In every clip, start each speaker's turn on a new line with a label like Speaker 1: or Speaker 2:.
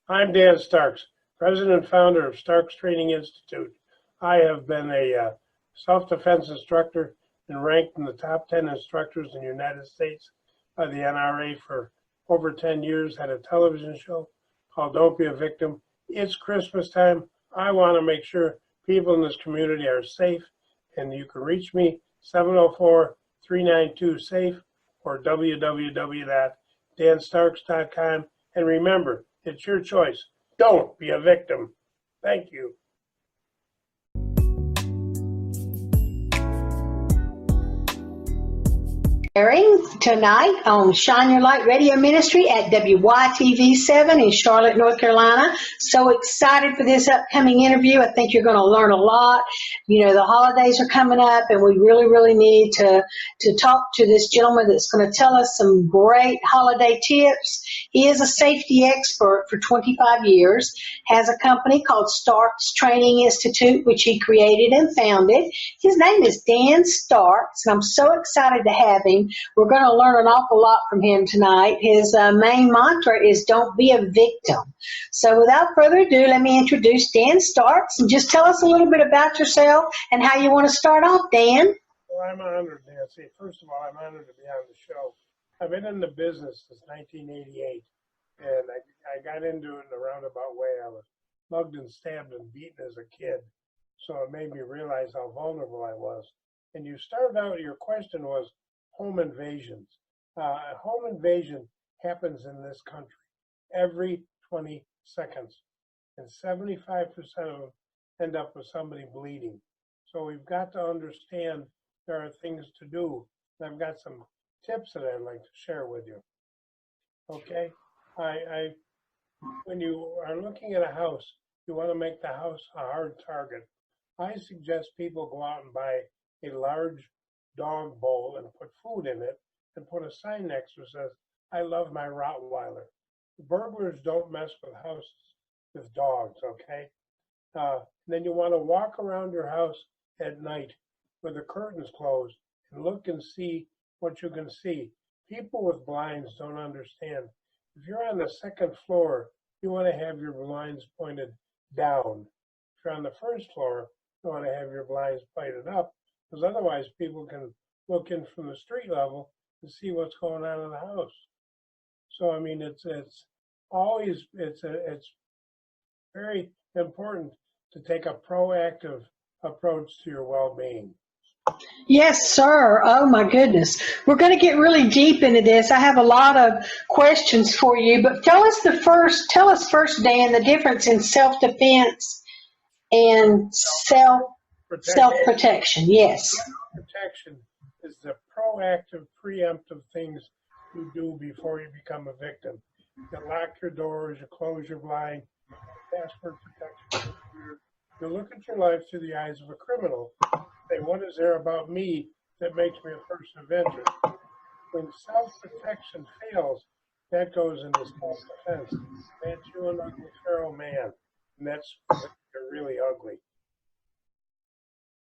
Speaker 1: I'm Dan Starks, president and founder of Starks Training Institute. I have been a self-defense instructor and ranked in the top 10 instructors in the United States by the NRA for over 10 years. Had a television show called Don't Be a Victim. It's Christmas time. I want to make sure people in this community are safe, and you can reach me 704-392-SAFE or www.danstarks.com. And remember, it's your choice. Don't be a victim. Thank you.
Speaker 2: Airing tonight on Shine Your Light Radio Ministry at WYTV7 in Charlotte, North Carolina. So excited for this upcoming interview. I think you're going to learn a lot. You know, the holidays are coming up, and we really need to talk to this gentleman that's going to tell us some great holiday tips. He is a safety expert for 25 years, has a company called Starks Training Institute, which he created and founded. His name is Dan Starks, and I'm so excited to have him. We're going to learn an awful lot from him tonight. His main mantra is don't be a victim. So without further ado, let me introduce Dan Starks and just tell us a little bit about yourself and how you want to start off, Dan.
Speaker 1: Well, I'm honored, Nancy. First of all, I'm honored to be on the show. I've been in the business since 1988, and I got into it in a roundabout way. I was mugged and stabbed and beaten as a kid, so it made me realize how vulnerable I was. And you started out, your question was home invasions. Home invasion happens in this country every 20 seconds, and 75% of them end up with somebody bleeding. So we've got to understand there are things to do. And I've got some tips that I'd like to share with you. Okay, when you are looking at a house, you want to make the house a hard target. I suggest people go out and buy a large dog bowl and put food in it and put a sign next to it that says, I love my Rottweiler. Burglars don't mess with houses with dogs, okay? Then you want to walk around your house at night with the curtains closed and look and see what you can see. People with blinds don't understand. If you're on the second floor, you want to have your blinds pointed down. If you're on the first floor, you want to have your blinds pointed up, because otherwise people can look in from the street level and see what's going on in the house. So I mean, it's very important to take a proactive approach to your well-being.
Speaker 2: Yes, sir. Oh my goodness. We're going to get really deep into this. I have a lot of questions for you, but tell us first, Dan, the difference in self-defense and self-protection. Yes.
Speaker 1: Protection is the proactive, preemptive things you do before you become a victim. You lock your doors, you close your blind, password protection. You look at your life through the eyes of a criminal. Say, what is there about me that makes me a person of interest? When self-protection fails, that goes into self-defense. That's you an ugly feral man, and that's when you're really ugly.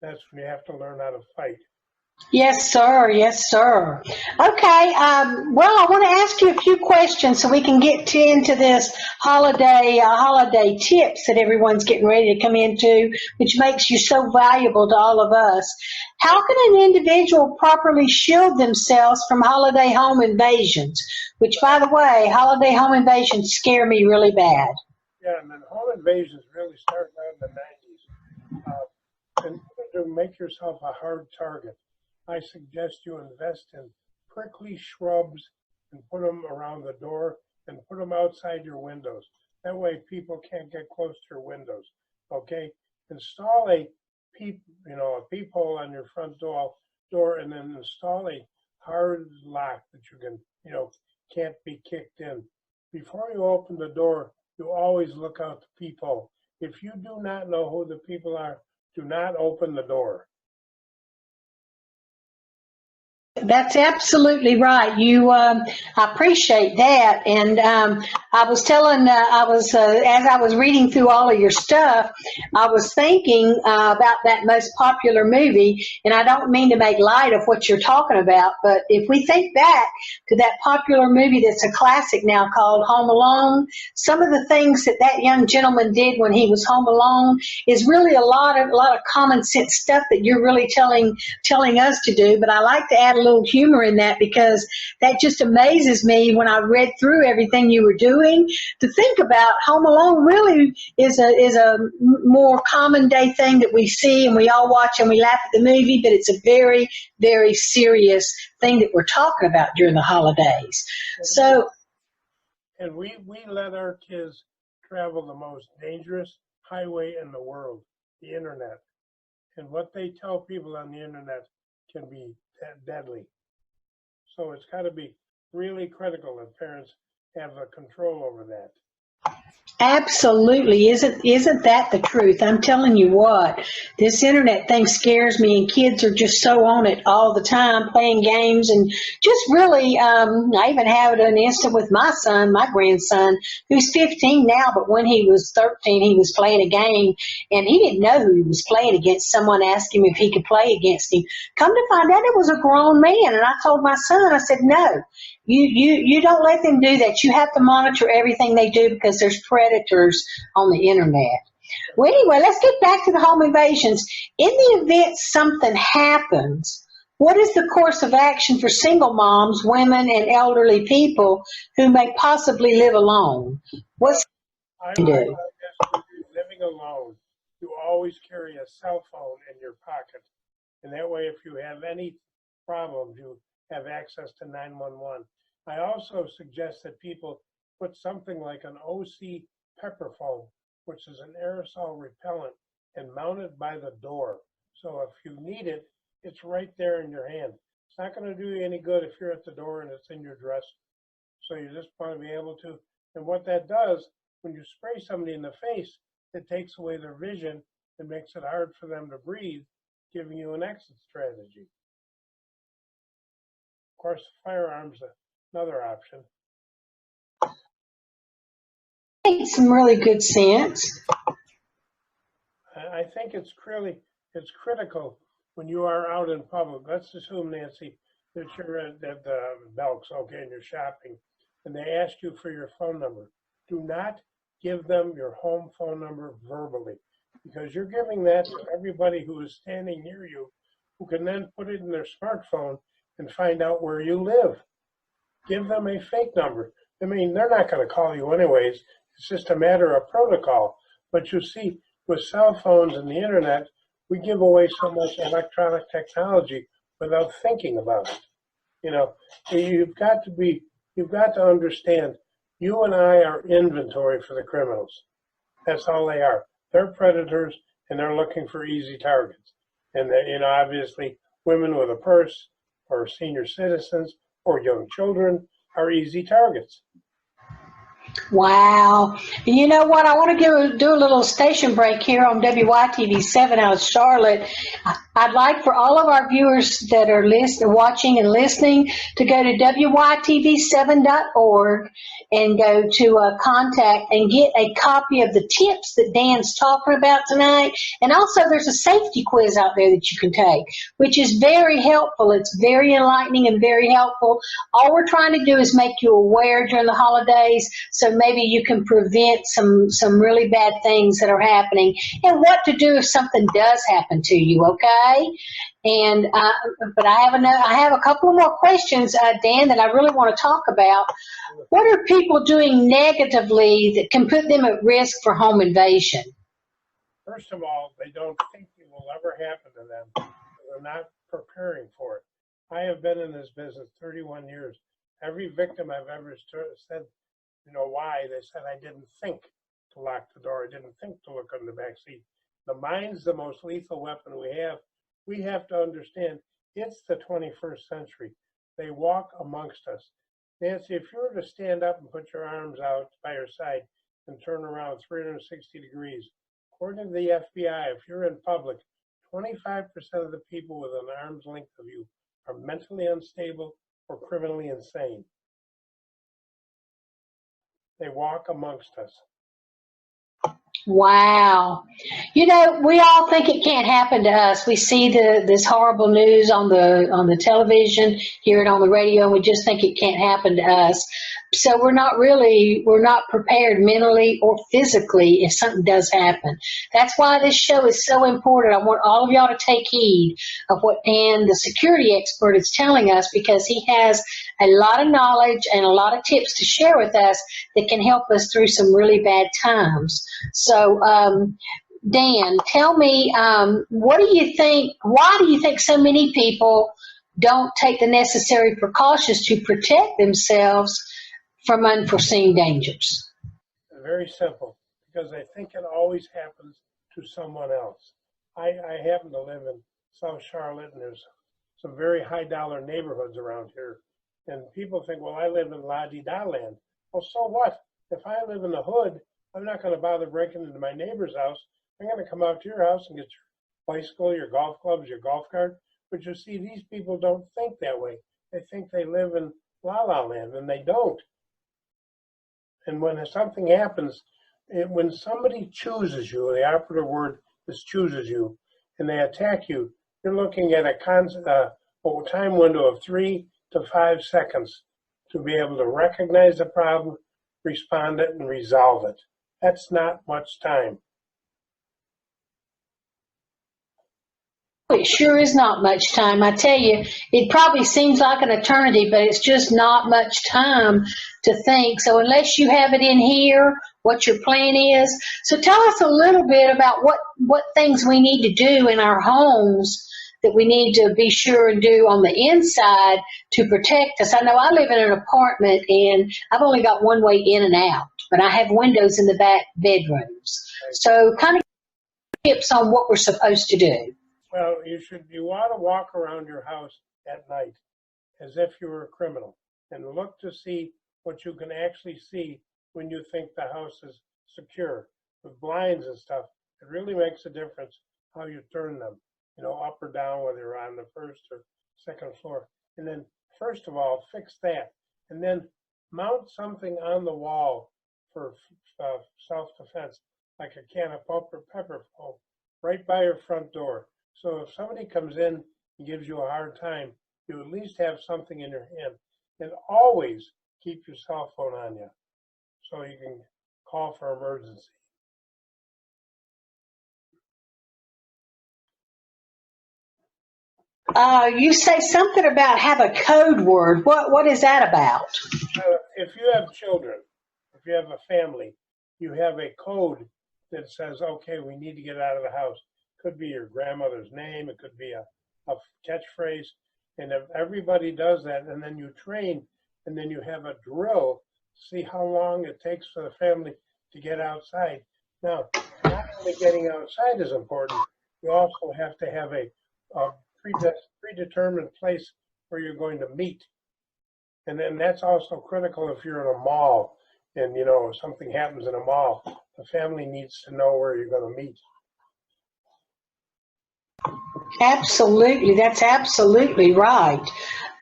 Speaker 1: That's when you have to learn how to fight.
Speaker 2: Yes, sir. Yes, sir. Okay. Well, I want to ask you a few questions so we can get into this holiday tips that everyone's getting ready to come into, which makes you so valuable to all of us. How can an individual properly shield themselves from holiday home invasions? Which, by the way, holiday home invasions scare me really bad.
Speaker 1: Yeah, and then home invasions really started out in the 90s. In order to make yourself a hard target, I suggest you invest in prickly shrubs and put them around the door and put them outside your windows. That way people can't get close to your windows, okay? Install a peephole on your front door and then install a hard lock that you can, can't be kicked in. Before you open the door, you always look out the peephole. If you do not know who the people are, do not open the door.
Speaker 2: That's absolutely right. I appreciate that. And I was telling, as I was reading through all of your stuff, I was thinking about that most popular movie. And I don't mean to make light of what you're talking about, but if we think back to that popular movie that's a classic now called Home Alone, some of the things that that young gentleman did when he was home alone is really a lot of common sense stuff that you're really telling us to do. But I like to add a little humor in that because that just amazes me when I read through everything you were doing to think about Home Alone really is a more common day thing that we see and we all watch and we laugh at the movie, but it's a very, very serious thing that we're talking about during the holidays. So
Speaker 1: And we let our kids travel the most dangerous highway in the world, the internet. And what they tell people on the internet can be deadly. So it's got to be really critical that parents have the control over that.
Speaker 2: absolutely. Isn't that the truth? I'm telling you what, this internet thing scares me and kids are just so on it all the time playing games and just really I even have an instant with my son, my grandson, who's 15 now, but when he was 13 he was playing a game and he didn't know who he was playing against. Someone asked him if he could play against him. Come to find out it was a grown man and I told my son, I said, no, you don't let them do that. You have to monitor everything they do because there's predators on the internet. Well, anyway, let's get back to the home invasions. In the event something happens, what is the course of action for single moms, women, and elderly people who may possibly live alone? What's
Speaker 1: I
Speaker 2: to
Speaker 1: would
Speaker 2: do?
Speaker 1: suggest if you're living alone, you always carry a cell phone in your pocket. And that way, if you have any problems, you have access to 911. I also suggest that people put something like an OC pepper foam, which is an aerosol repellent, and mount it by the door. So if you need it, it's right there in your hand. It's not going to do you any good if you're at the door and it's in your dress. So you just want to be able to. And what that does, when you spray somebody in the face, it takes away their vision and makes it hard for them to breathe, giving you an exit strategy. Of course, firearms another option.
Speaker 2: Makes some really good sense.
Speaker 1: I think it's critical when you are out in public. Let's assume, Nancy, that you're at the Belks, okay, and you're shopping, and they ask you for your phone number. Do not give them your home phone number verbally, because you're giving that to everybody who is standing near you, who can then put it in their smartphone and find out where you live. Give them a fake number. I mean, they're not going to call you anyways. It's just a matter of protocol. But you see, with cell phones and the internet, we give away so much electronic technology without thinking about it. You know, you've got to understand, you and I are inventory for the criminals. That's all they are. They're predators and they're looking for easy targets. And obviously women with a purse or senior citizens or young children are easy targets.
Speaker 2: Wow. You know what? I want to do a little station break here on WYTV 7 out of Charlotte. I'd like for all of our viewers that are watching and listening to go to WYTV7.org and go to contact and get a copy of the tips that Dan's talking about tonight. And also there's a safety quiz out there that you can take, which is very helpful. It's very enlightening and very helpful. All we're trying to do is make you aware during the holidays so maybe you can prevent some really bad things that are happening and what to do if something does happen to you, okay? And but I have a couple of more questions, Dan, that I really want to talk about. What are people doing negatively that can put them at risk for home invasion?
Speaker 1: First of all, they don't think it will ever happen to them. They're not preparing for it. I have been in this business 31 years. Every victim I've ever said, why? They said, I didn't think to lock the door. I didn't think to look in the back seat. The mind's the most lethal weapon we have. We have to understand it's the 21st century. They walk amongst us. Nancy, if you were to stand up and put your arms out by your side and turn around 360 degrees, according to the FBI, if you're in public, 25% of the people within arm's length of you are mentally unstable or criminally insane. They walk amongst us.
Speaker 2: Wow. You know, we all think it can't happen to us. We see this horrible news on the television, hear it on the radio, and we just think it can't happen to us. So we're not prepared mentally or physically if something does happen. That's why this show is so important. I want all of y'all to take heed of what Dan, the security expert, is telling us, because he has a lot of knowledge and a lot of tips to share with us that can help us through some really bad times. So, Dan, tell me, what do you think? Why do you think so many people don't take the necessary precautions to protect themselves from unforeseen dangers?
Speaker 1: Very simple, because I think it always happens to someone else. I happen to live in South Charlotte, and there's some very high dollar neighborhoods around here. And people think, well, I live in la-di-da land. Well, so what? If I live in the hood, I'm not going to bother breaking into my neighbor's house. I'm going to come out to your house and get your bicycle, your golf clubs, your golf cart. But you see, these people don't think that way. They think they live in la-la land, and they don't. And when something happens, when somebody chooses you, the operative word is chooses you, and they attack you, you're looking at a time window of 3 to 5 seconds to be able to recognize the problem, respond it, and resolve it. That's not much time.
Speaker 2: It sure is not much time. I tell you, it probably seems like an eternity, but it's just not much time to think. So unless you have it in here, what your plan is. So tell us a little bit about what things we need to do in our homes that we need to be sure and do on the inside to protect us. I know I live in an apartment and I've only got one way in and out, but I have windows in the back bedrooms. So kind of tips on what we're supposed to do.
Speaker 1: Well, you want to walk around your house at night as if you were a criminal and look to see what you can actually see when you think the house is secure. With blinds and stuff, it really makes a difference how you turn them, up or down, whether you're on the first or second floor. And then, first of all, fix that. And then mount something on the wall for self-defense, like a can of pepper foam, right by your front door. So if somebody comes in and gives you a hard time, you at least have something in your hand. And always keep your cell phone on you so you can call for emergency.
Speaker 2: You say something about have a code word. What is that about?
Speaker 1: If you have children, if you have a family, you have a code that says, okay, we need to get out of the house. Could be your grandmother's name, it could be a catchphrase. And if everybody does that, and then you train, and then you have a drill, see how long it takes for the family to get outside. Now, not only getting outside is important, you also have to have a predetermined place where you're going to meet. And then that's also critical if you're in a mall and, if something happens in a mall, the family needs to know where you're going to meet.
Speaker 2: Absolutely. That's absolutely right.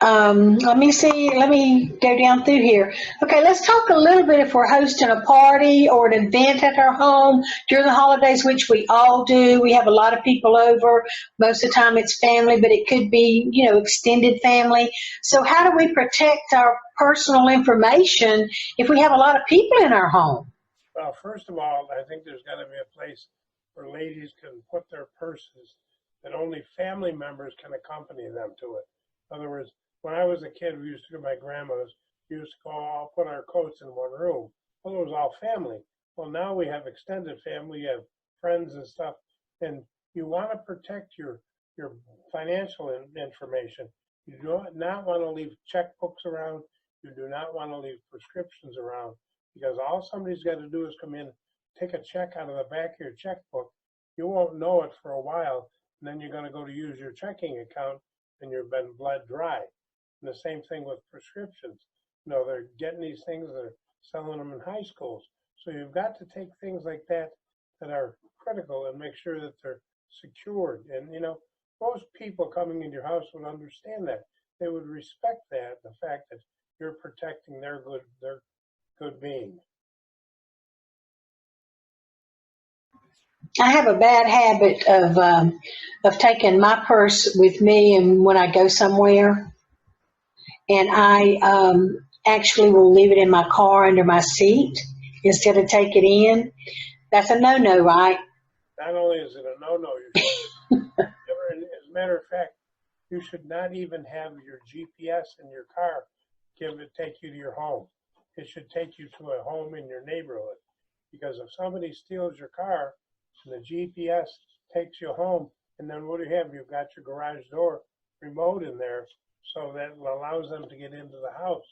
Speaker 2: Let me go down through here. Okay, let's talk a little bit if we're hosting a party or an event at our home during the holidays, which we all do. We have a lot of people over. Most of the time it's family, but it could be, extended family. So how do we protect our personal information if we have a lot of people in our home?
Speaker 1: Well, first of all, I think there's got to be a place where ladies can put their purses that only family members can accompany them to it. In other words, when I was a kid, we used to go to my grandmother's, we used to go all put our coats in one room. Well, it was all family. Well, now we have extended family, you have friends and stuff, and you want to protect your financial information. You do not want to leave checkbooks around. You do not want to leave prescriptions around, because all somebody's got to do is come in, take a check out of the back of your checkbook. You won't know it for a while, and then you're going to go to use your checking account and you've been bled dry. And the same thing with prescriptions. They're getting these things, they're selling them in high schools. So you've got to take things like that that are critical and make sure that they're secured. And, most people coming into your house would understand that. they would respect that, the fact that you're protecting their good being.
Speaker 2: I have a bad habit of taking my purse with me, and when I go somewhere, and I actually will leave it in my car under my seat instead of take it in. That's a no-no, right?
Speaker 1: Not only is it a no-no, you should never, as a matter of fact, you should not even have your GPS in your car take you to your home. It should take you to a home in your neighborhood. Because if somebody steals your car and the GPS takes you home, and then what do you have? You've got your garage door remote in there, so that allows them to get into the house.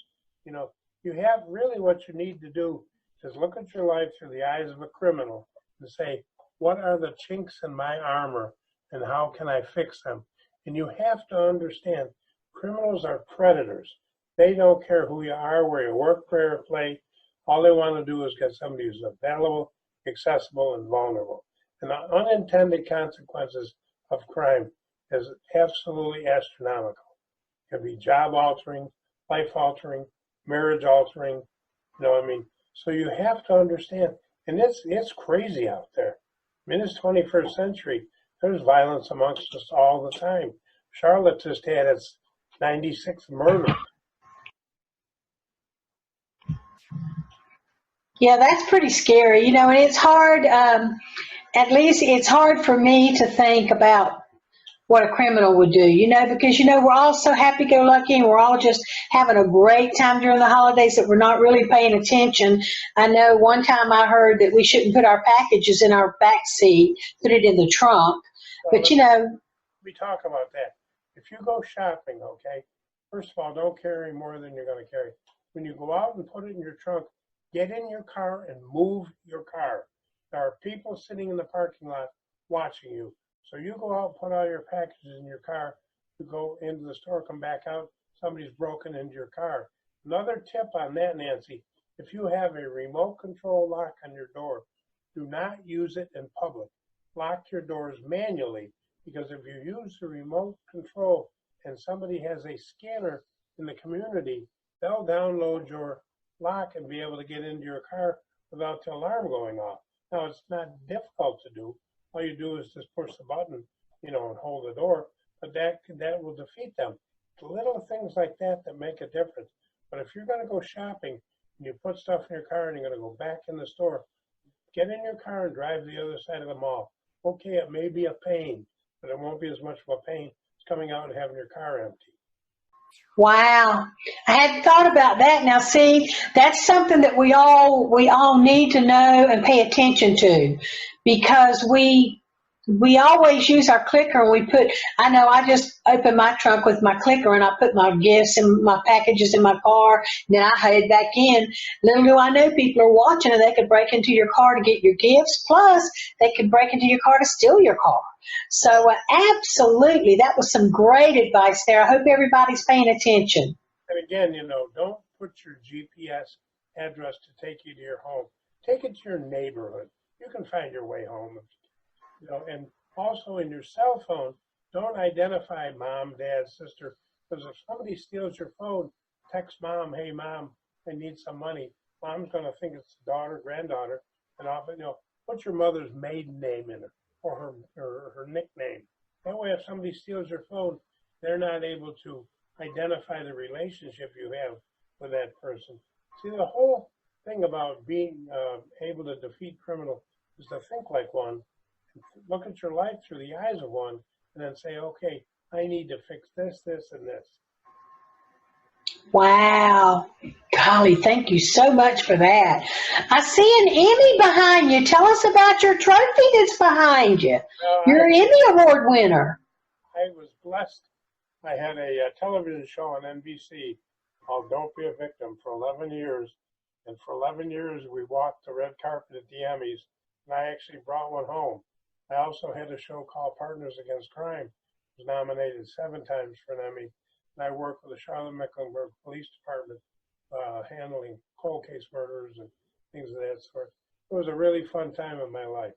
Speaker 1: You know, you have really what you need to do is look at your life through the eyes of a criminal and say, what are the chinks in my armor and how can I fix them? And you have to understand, criminals are predators. They don't care who you are, where you work, where you play. All they want to do is get somebody who's available, accessible, and vulnerable. And the unintended consequences of crime is absolutely astronomical. It can be job altering, life altering, marriage altering, you know what I mean? So you have to understand, and it's crazy out there. I mean, it's 21st century. There's violence amongst us all the time. Charlotte just had its 96th murder.
Speaker 2: Yeah, that's pretty scary, and it's hard, at least it's hard for me to think about what a criminal would do, because, we're all so happy-go-lucky and we're all just having a great time during the holidays that we're not really paying attention. I know one time I heard that we shouldn't put our packages in our back seat, put it in the trunk, but
Speaker 1: We talk about that. If you go shopping, okay, first of all, don't carry more than you're going to carry. When you go out and put it in your trunk, get in your car and move your car. There are people sitting in the parking lot watching you. So you go out, put all your packages in your car, you go into the store, come back out, somebody's broken into your car. Another tip on that, Nancy, if you have a remote control lock on your door, do not use it in public. Lock your doors manually, because if you use the remote control and somebody has a scanner in the community, they'll download your lock and be able to get into your car without the alarm going off. Now, it's not difficult to do. All you do is just push the button, and hold the door, but that will defeat them. Little things like that make a difference. But if you're going to go shopping and you put stuff in your car and you're going to go back in the store, get in your car and drive to the other side of the mall. Okay, it may be a pain, but it won't be as much of a pain as coming out and having your car empty.
Speaker 2: Wow. I hadn't thought about that. Now, see, that's something that we all need to know and pay attention to, because we always use our clicker and I know I just open my trunk with my clicker and I put my gifts and my packages in my car, and then I head back in. Little do I know people are watching and they could break into your car to get your gifts, plus they could break into your car to steal your car. So absolutely, that was some great advice there. I hope everybody's paying attention.
Speaker 1: And again, don't put your GPS address to take you to your home. Take it to your neighborhood. You can find your way home. And also in your cell phone, don't identify mom, dad, sister, because if somebody steals your phone, text mom, hey mom, I need some money. Mom's going to think it's daughter, granddaughter, and often, put your mother's maiden name in it or her nickname. That way, if somebody steals your phone, they're not able to identify the relationship you have with that person. See, the whole thing about being able to defeat criminal is to think like one, look at your life through the eyes of one, and then say, okay, I need to fix this, this, and this.
Speaker 2: Wow. Golly, thank you so much for that. I see an Emmy behind you. Tell us about your trophy that's behind you. You're an Emmy Award winner.
Speaker 1: I was blessed. I had a television show on NBC called Don't Be a Victim for 11 years. And for 11 years, we walked the red carpet at the Emmys, and I actually brought one home. I also had a show called Partners Against Crime. I was nominated 7 times for an Emmy. And I worked with the Charlotte-Mecklenburg Police Department handling cold case murders and things of that sort. It was a really fun time in my life.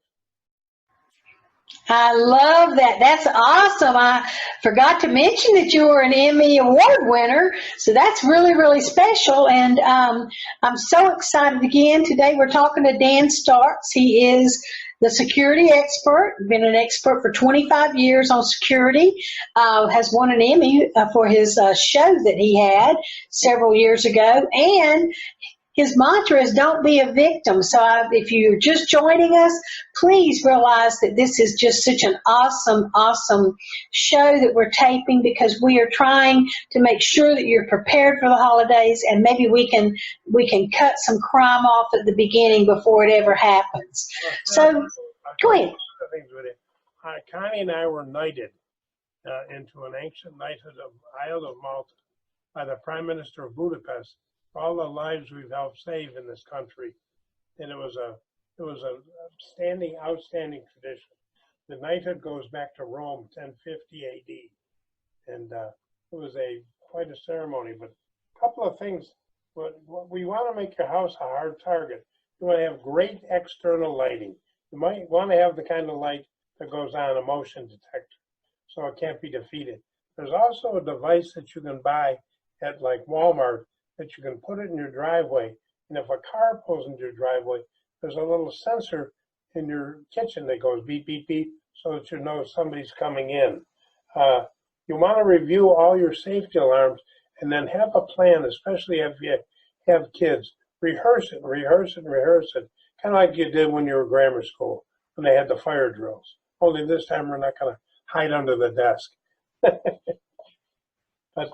Speaker 2: I love that. That's awesome. I forgot to mention that you were an Emmy Award winner. So that's really, really special. And I'm so excited again. Today we're talking to Dan Starks. He is the security expert, been an expert for 25 years on security, has won an Emmy for his show that he had several years ago. And his mantra is don't be a victim. So if you're just joining us, please realize that this is just such an awesome, awesome show that we're taping because we are trying to make sure that you're prepared for the holidays and maybe we can cut some crime off at the beginning before it ever happens. So go ahead.
Speaker 1: Connie and I were knighted into an ancient knighthood of Isle of Malta by the Prime Minister of Budapest. All the lives we've helped save in this country, and it was a outstanding tradition. The knighthood goes back to Rome, 1050 A.D., and it was quite a ceremony. But a couple of things: what we want to make your house a hard target. You want to have great external lighting. You might want to have the kind of light that goes on a motion detector, so it can't be defeated. There's also a device that you can buy at like Walmart that you can put it in your driveway. And if a car pulls into your driveway, there's a little sensor in your kitchen that goes beep, beep, beep, so that you know somebody's coming in. You want to review all your safety alarms and then have a plan, especially if you have kids. Rehearse it, rehearse it, rehearse it. Kind of like you did when you were in grammar school, when they had the fire drills. Only this time we're not going to hide under the desk. But,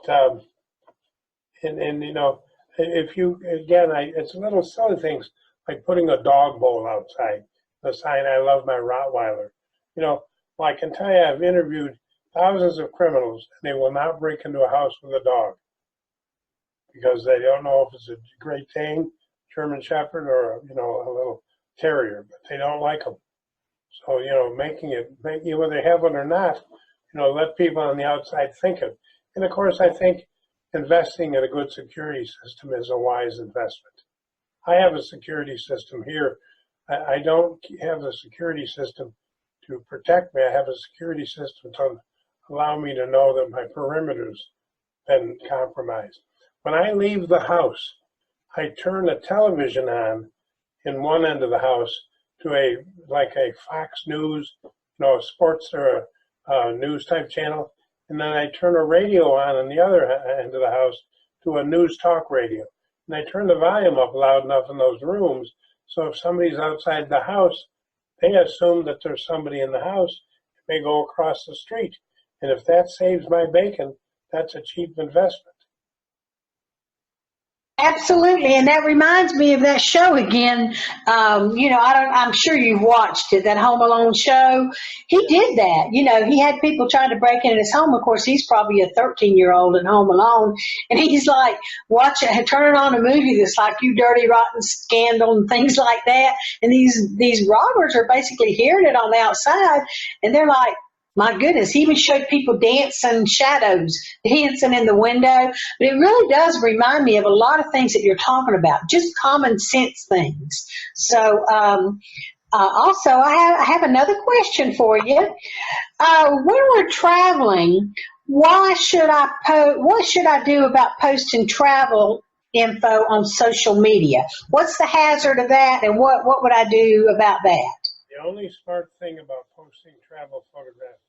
Speaker 1: and you know, if you, again, it's little silly things like putting a dog bowl outside, the sign, I love my Rottweiler. You know, well, I can tell you, I've interviewed thousands of criminals, and they will not break into a house with a dog because they don't know if it's a Great Dane, German Shepherd, or, you know, a little terrier, but they don't like them. So, you know, making you whether they have one or not, you know, let people on the outside think it. And of course, I think investing in a good security system is a wise investment. I have a security system here. I don't have a security system to protect me. I have a security system to allow me to know that my perimeter's been compromised. When I leave the house, I turn the television on in one end of the house to a Fox News, you know, a sports or a news type channel. And then I turn a radio on the other end of the house to a news talk radio. And I turn the volume up loud enough in those rooms so if somebody's outside the house, they assume that there's somebody in the house. They go across the street. And if that saves my bacon, that's a cheap investment.
Speaker 2: Absolutely, and that reminds me of that show again. You know, I'm sure you've watched it, that Home Alone show. He did that. You know, he had people trying to break into his home. Of course, he's probably a 13-year-old at Home Alone, and he's like turning on a movie that's like You Dirty Rotten Scandal and things like that. And these robbers are basically hearing it on the outside, and they're like, my goodness, he even showed people dancing shadows, dancing in the window. But it really does remind me of a lot of things that you're talking about, just common sense things. So also, I have another question for you. When we're traveling, what should I do about posting travel info on social media? What's the hazard of that, and what would I do about that?
Speaker 1: The only smart thing about posting travel photographs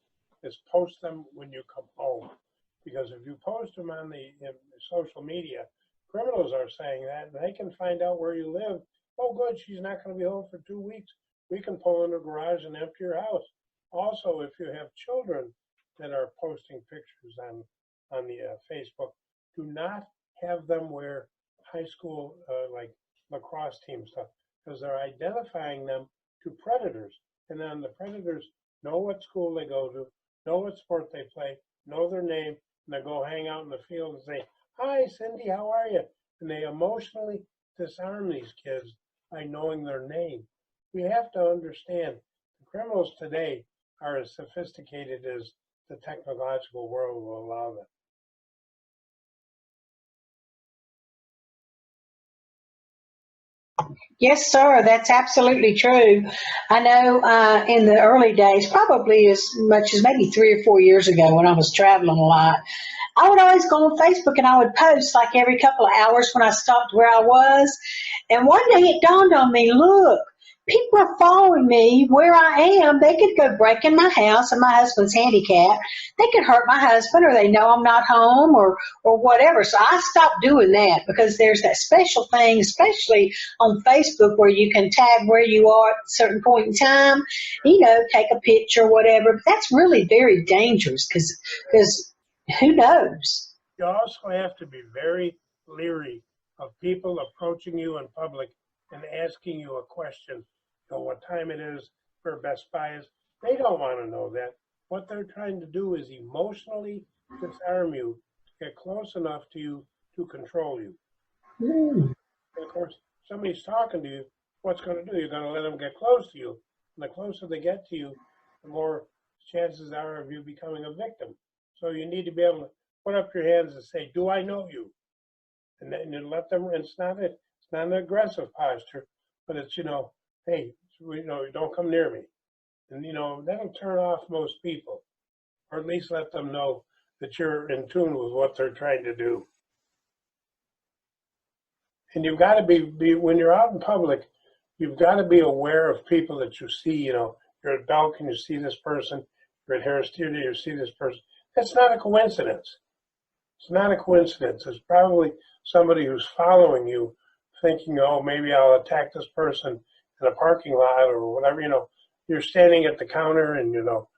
Speaker 1: is post them when you come home. Because if you post them on the social media, criminals are saying that, and they can find out where you live. Oh, good, she's not going to be home for 2 weeks. We can pull in her garage and empty your house. Also, if you have children that are posting pictures on the Facebook, do not have them wear high school like lacrosse team stuff, because they're identifying them to predators. And then the predators know what school they go to, know what sport they play, know their name, and they go hang out in the field and say, hi, Cindy, how are you? And they emotionally disarm these kids by knowing their name. We have to understand the criminals today are as sophisticated as the technological world will allow them.
Speaker 2: Yes, sir. That's absolutely true. I know in the early days, probably as much as maybe 3 or 4 years ago when I was traveling a lot, I would always go on Facebook and I would post like every couple of hours when I stopped where I was. And one day it dawned on me, look, people are following me where I am. They could go break in my house and my husband's handicapped. They could hurt my husband or they know I'm not home or whatever. So I stopped doing that because there's that special thing, especially on Facebook where you can tag where you are at a certain point in time, take a picture, whatever. But that's really very dangerous because who knows?
Speaker 1: You also have to be very leery of people approaching you in public and asking you a question, what time it is, where Best Buy is. They don't want to know that. What they're trying to do is emotionally disarm you, get close enough to you to control you.
Speaker 2: Hmm.
Speaker 1: And of course, somebody's talking to you, what's going to do? You're going to let them get close to you. And the closer they get to you, the more chances are of you becoming a victim. So you need to be able to put up your hands and say, "Do I know you?" And then you let them. It's not an aggressive posture, but it's hey, don't come near me, and that'll turn off most people, or at least let them know that you're in tune with what they're trying to do. And you've got to be when you're out in public, you've got to be aware of people that you see. You're at Belk and you see this person. You're at Harris Theater, you see this person. That's not a coincidence. It's not a coincidence. It's probably somebody who's following you, thinking, "Oh, maybe I'll attack this person in a parking lot or whatever." You're standing at the counter and you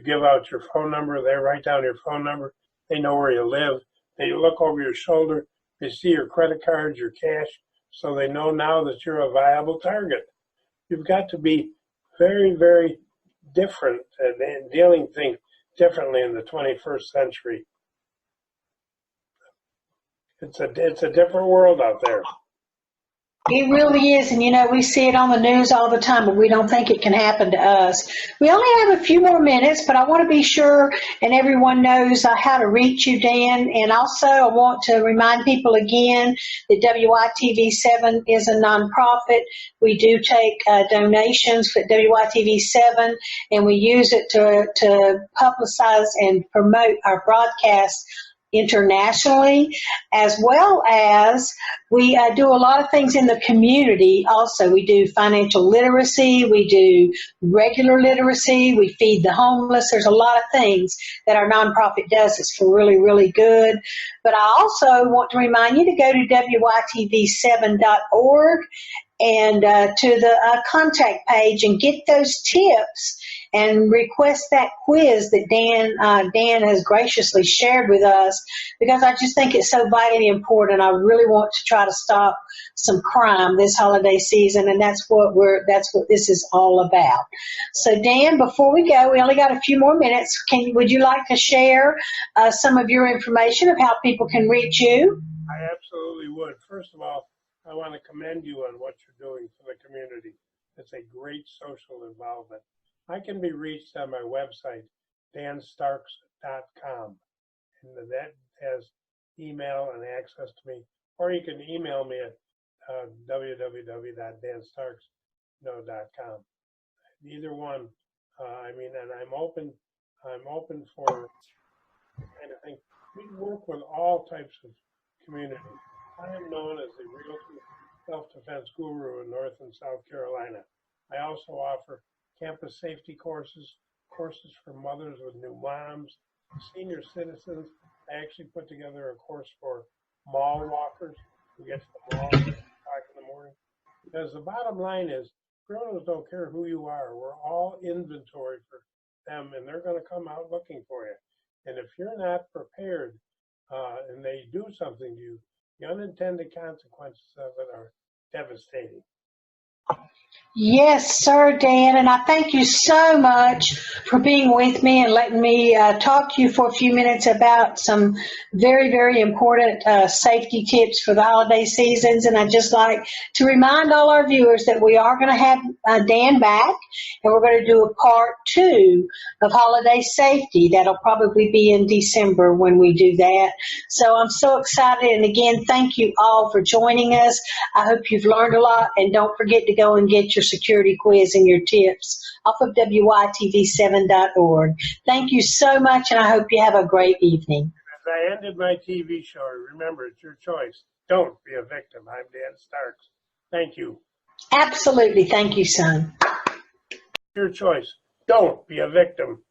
Speaker 1: give out your phone number. They write down your phone number. They know where you live. They look over your shoulder. They see your credit cards, your cash, so they know now that you're a viable target. You've got to be very, very different and dealing things differently in the 21st century. It's a different world out there.
Speaker 2: It really is. And we see it on the news all the time, but we don't think it can happen to us. We only have a few more minutes, but I want to be sure and everyone knows how to reach you, Dan. And also I want to remind people again that WITV7 is a nonprofit. We do take donations for WITV7 and we use it to publicize and promote our broadcast internationally, as well as we do a lot of things in the community also. We do financial literacy, we do regular literacy, we feed the homeless. There's a lot of things that our nonprofit does that's really, really good. But I also want to remind you to go to WITV7.org and to the contact page and get those tips and request that quiz that Dan has graciously shared with us, because I just think it's so vitally important. I really want to try to stop some crime this holiday season, and that's what this is all about. So Dan, before we go, we only got a few more minutes. Would you like to share some of your information of how people can reach you?
Speaker 1: I absolutely would. First of all, I want to commend you on what you're doing for the community. It's a great social involvement. I can be reached on my website, danstarks.com, and that has email and access to me. Or you can email me at www.danstarks.com. Either one. And I'm open for kind of thing. We work with all types of communities. I am known as the Realty Self-Defense Guru in North and South Carolina. I also offer campus safety courses for mothers with new moms, senior citizens. I actually put together a course for mall walkers who get to the mall at 5 in the morning. Because the bottom line is, criminals don't care who you are. We're all inventory for them, and they're going to come out looking for you. And if you're not prepared and they do something to you, the unintended consequences of it are devastating.
Speaker 2: Yes, sir, Dan, and I thank you so much for being with me and letting me talk to you for a few minutes about some very, very important safety tips for the holiday seasons. And I'd just like to remind all our viewers that we are going to have Dan back, and we're going to do a part 2 of holiday safety. That'll probably be in December when we do that. So I'm so excited, and again, thank you all for joining us. I hope you've learned a lot, and don't forget to go and get your security quiz and your tips off of WYTV7.org. Thank you so much, and I hope you have a great evening.
Speaker 1: As I ended my TV show, remember, it's your choice. Don't be a victim. I'm Dan Starks. Thank you.
Speaker 2: Absolutely. Thank you, son.
Speaker 1: Your choice. Don't be a victim.